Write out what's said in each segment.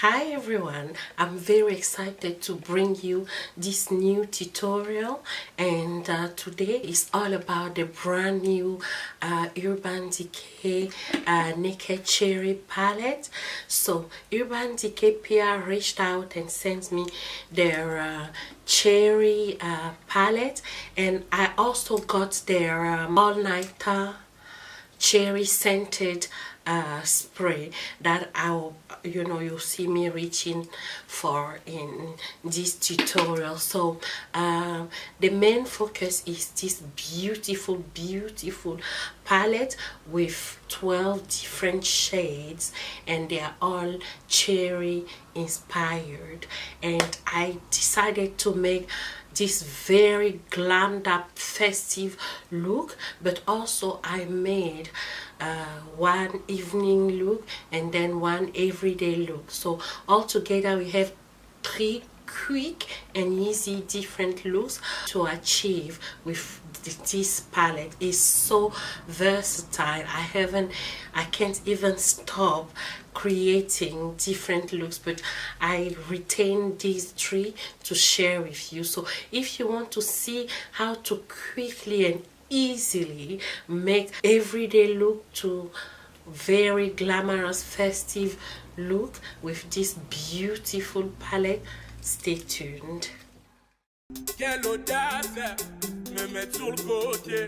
Hi everyone, I'm very excited to bring you this new tutorial, and today is all about the brand new Urban Decay Naked Cherry palette. So Urban Decay PR reached out and sent me their cherry palette, and I also got their all-nighter cherry scented spray that you'll see me reaching for in this tutorial. So the main focus is this beautiful palette with 12 different shades, and they are all cherry inspired, and I decided to make this very glammed up festive look, but also I made one evening look and then one everyday look. So altogether we have 3 quick and easy different looks to achieve with this palette. Is so versatile. I can't even stop creating different looks, but I retain these 3 to share with you. So if you want to see how to quickly and easily make everyday look to very glamorous festive look with this beautiful palette, stay tuned. Quelle audace, me mettre sur le côté,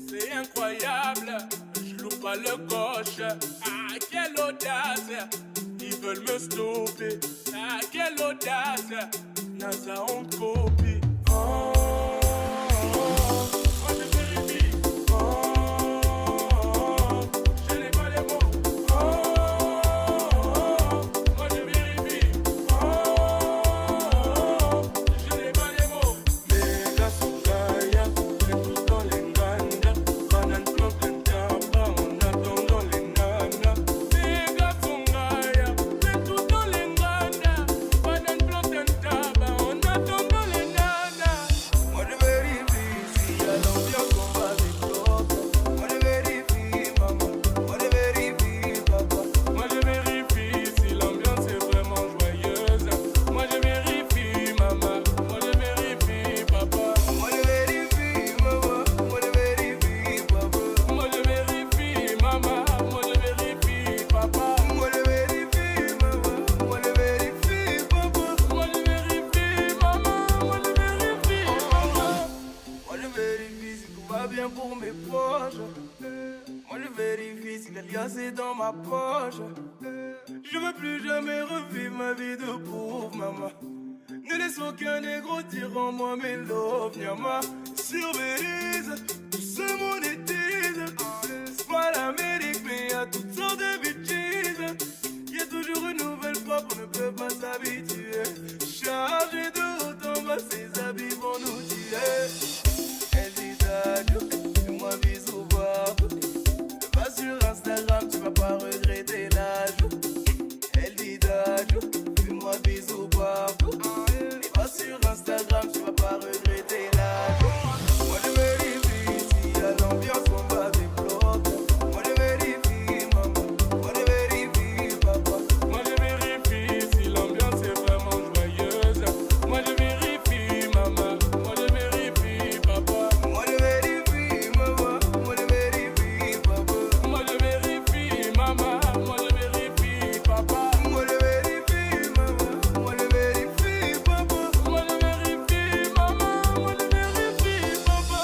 c'est incroyable, je loupe pas le coche. Ah, quelle audace, ils veulent me stopper. Ah, quelle audace, NASA on copie. Oh, moi je vérifie. Oh, je n'ai pas les mots. Oh, moi je vérifie. Pour mes proches, moi je vérifie si l'alias est dans ma poche. Je veux plus jamais revivre ma vie de pauvre, maman. Ne laisse aucun négro dire en moi mes love, nyama. Sur Belize, tout se monétise. C'est pas l'Amérique, mais y'a toutes sortes de bêtises. Y'a toujours une nouvelle frappe, on ne peut pas s'habituer. Chargé de haut en bas, ses habits vont nous tuer. Elle dit adieu, fais-moi bisous, Bob. Va sur Instagram, tu vas pas regretter l'ajout. Elle dit adieu, fais-moi bisous, Bob. Et va sur Instagram, tu vas pas regretter l'ajout. Moi je vérifie si y'a l'ambiance, on va débloquer. Moi je vérifie, maman. Moi je vérifie, papa. Moi je vérifie si l'ambiance est vraiment joyeuse. Moi je vérifie, maman. Moi je vérifie, papa. Moi je vérifie, maman. Moi je vérifie, papa. Moi je vérifie, maman. Moi je vérifie, papa. Moi je vérifie, maman. Moi je vérifie, papa. Moi je vérifie, maman. Moi je vérifie, papa.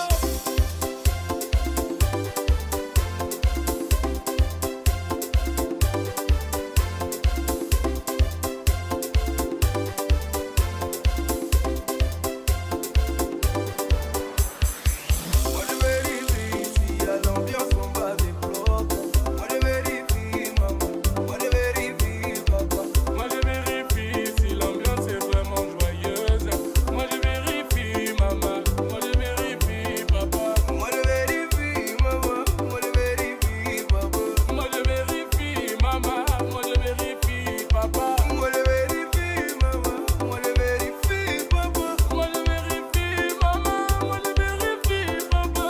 Moi je vérifie si y'a l'ambiance, on va débloquer. Moi je vérifie, maman. Moi je vérifie, papa. Moi je vérifie si l'ambiance est vraiment joyeuse. Moi je vérifie, maman. Moi je vérifie, papa. Moi je vérifie, maman. Moi je vérifie, papa. Moi je vérifie, maman. Moi je vérifie, papa. Moi je vérifie, maman. Moi je vérifie, papa. Moi je vérifie, maman. Moi je vérifie, papa.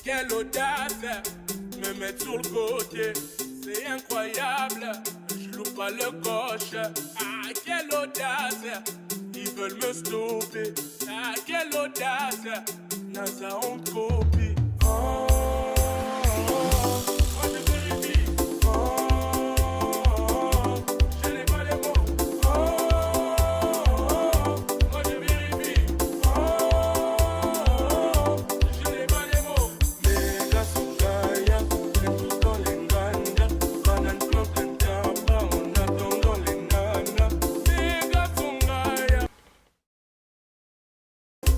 Quelle audace, me mettre sur le côté, c'est incroyable, je loupe pas le coche. Ah, audace, ils veulent me stopper. Ah, quelle audace, NASA on copie. Oh, moi je vérifie. Oh, je n'ai pas les mots. Oh, moi je vérifie. Oh, je n'ai pas les mots. Mega Sukaya, c'est tout dans les nganda. Banane plantain taba, on attend dans les nanas. Mega Sukaya,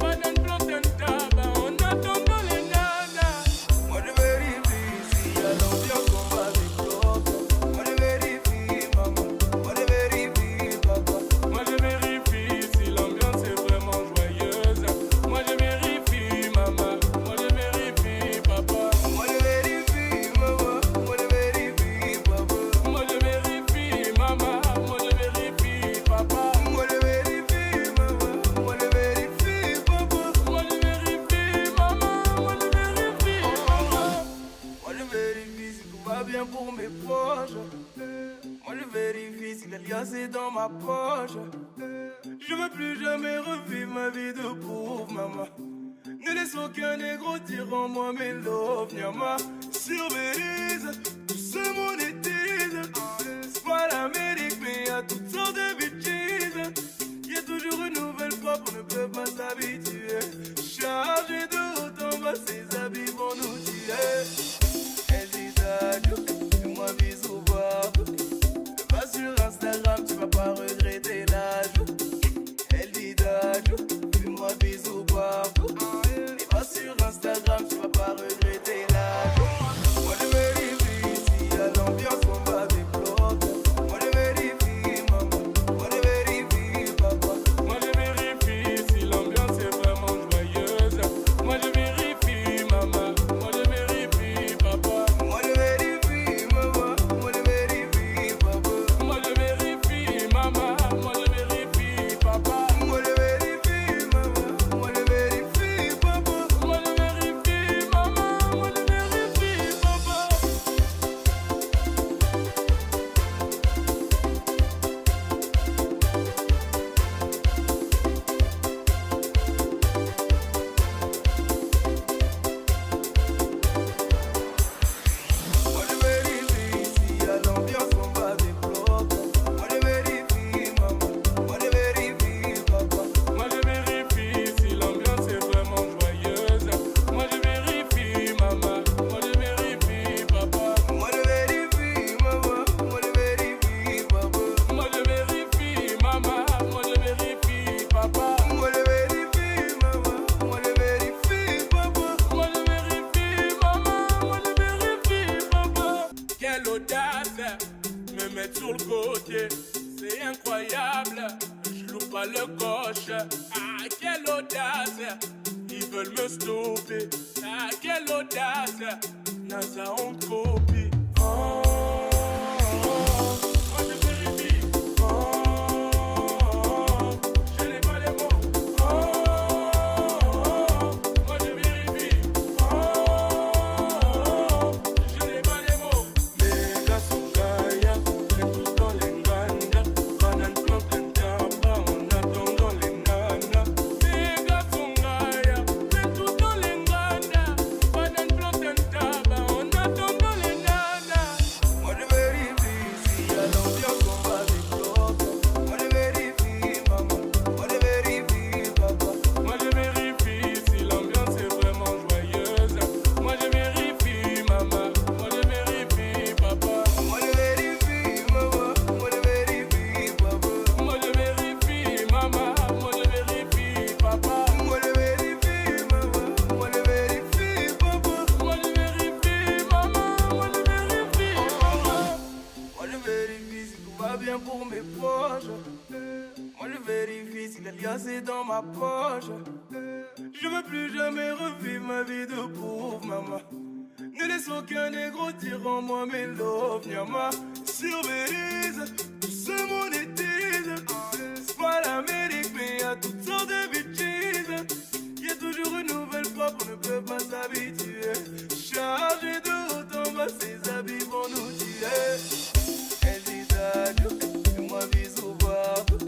banane plantain taba, on attend dans les nanas. Moi je vérifie s'il y a l'ambiance, on va des blocs. Moi je vérifie maman, moi je vérifie papa. Moi je vérifie si l'ambiance est vraiment joyeuse. Moi je vérifie maman, moi je vérifie papa. Moi je vérifie maman, moi je vérifie papa. Moi je vérifie maman, moi je vérifie papa. Moi je vérifie maman, moi je vérifie papa. Moi je vérifie maman, moi je vérifie papa. Moi je vérifie si tout va bien pour mes proches. Moi je vérifie si la liasse est dans ma poche. Je veux plus jamais revivre ma vie de pauvre maman. Ne laisse aucun négro dire en moi mes love, Nyama. Sur Belize, tout se monétise. C'est pas l'Amérique, mais y a toutes sortes de bêtises. Y a toujours une nouvelle frappe, on ne peut pas s'habituer. Chargé de haut en bas, ses habits vont nous tirer. Elle dit adieu, fais-moi bisous partout. Va sur Instagram, tu vas pas regretter l'ajout. Elle dit adieu, fais-moi bisous partout. Et va sur Instagram, tu vas pas regretter l'ajout. Moi je vérifie s'il y a l'ambiance, on va des blocs. Moi je vérifie maman, moi je vérifie papa. Moi je vérifie si l'ambiance est vraiment joyeuse. Moi je vérifie maman, moi je vérifie papa. Moi je vérifie maman, moi je vérifie papa. Moi je vérifie maman, moi je vérifie papa. Moi je vérifie maman, moi je vérifie papa. Moi je vérifie maman, moi je vérifie papa. Moi je vérifie s'il y a l'ambiance, on va des blocs. Moi je vérifie maman, moi je vérifie papa. Moi je vérifie si l'ambiance est vraiment joyeuse. Moi je vérifie maman, moi je vérifie papa. Moi je vérifie maman, moi je vérifie papa. Moi je vérifie maman, moi je vérifie papa. Moi je vérifie maman, moi je vérifie papa. Moi je vérifie maman, moi je vérifie papa. Quelle audace, me mettre sur le côté, c'est incroyable. Je loupe pas le coche. Ah, quelle audace, ils veulent me stopper. Ah, quelle audace, NASA on copie. Oh, moi je vérifie. Oh, je n'ai pas les mots. Oh, moi je vérifie. Oh, je n'ai pas les mots. Mega Sukaya, c'est tout dans les nganda. Banane plantain taba, on attend dans les nanas. Mega Sukaya, c'est tout dans les nganda. Banane plantain taba, on attend dans les nanas. Moi je vérifie s'il y a l'ambiance, on va des blocs. Moi je vérifie maman, moi je vérifie papa. Moi je vérifie si l'ambiance est vraiment joyeuse. Moi je vérifie maman, moi je vérifie papa. Moi je vérifie maman, moi je vérifie papa. Moi je vérifie maman, moi je vérifie papa. Moi je vérifie maman, moi je vérifie papa. Moi je vérifie maman, moi je vérifie papa. Moi je vérifie si tout va bien pour mes proches. Moi je vérifie si la liasse est dans ma poche. Je veux plus jamais revivre ma vie de pauvre maman. Ne laisse aucun négro dire en moi mes love, Nyama. Sur Belize, tout se monétise. C'est pas l'Amérique, mais y a toutes sortes de bêtises. Y a toujours une nouvelle frappe, on ne peut pas s'habituer. Chargé de haut en bas, ses habits vont nous tirer. Elle dit adieu, fais-moi bisous partout.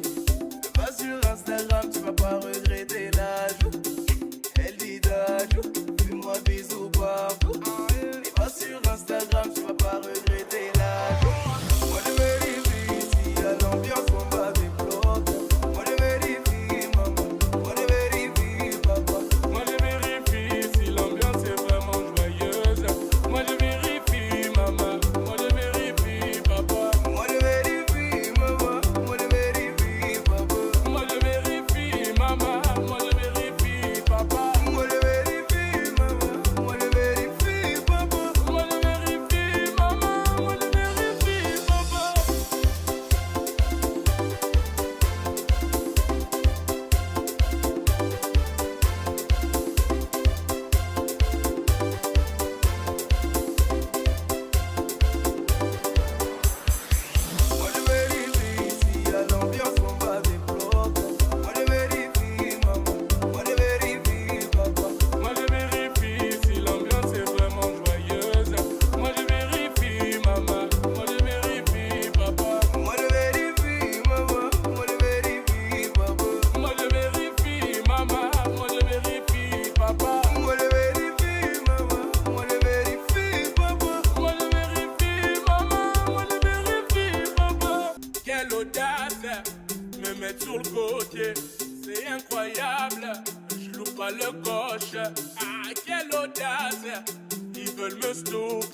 l'audace, me mettre sur le côté, c'est incroyable. Je loupe pas le coche, ah quelle audace, ils veulent me stopper.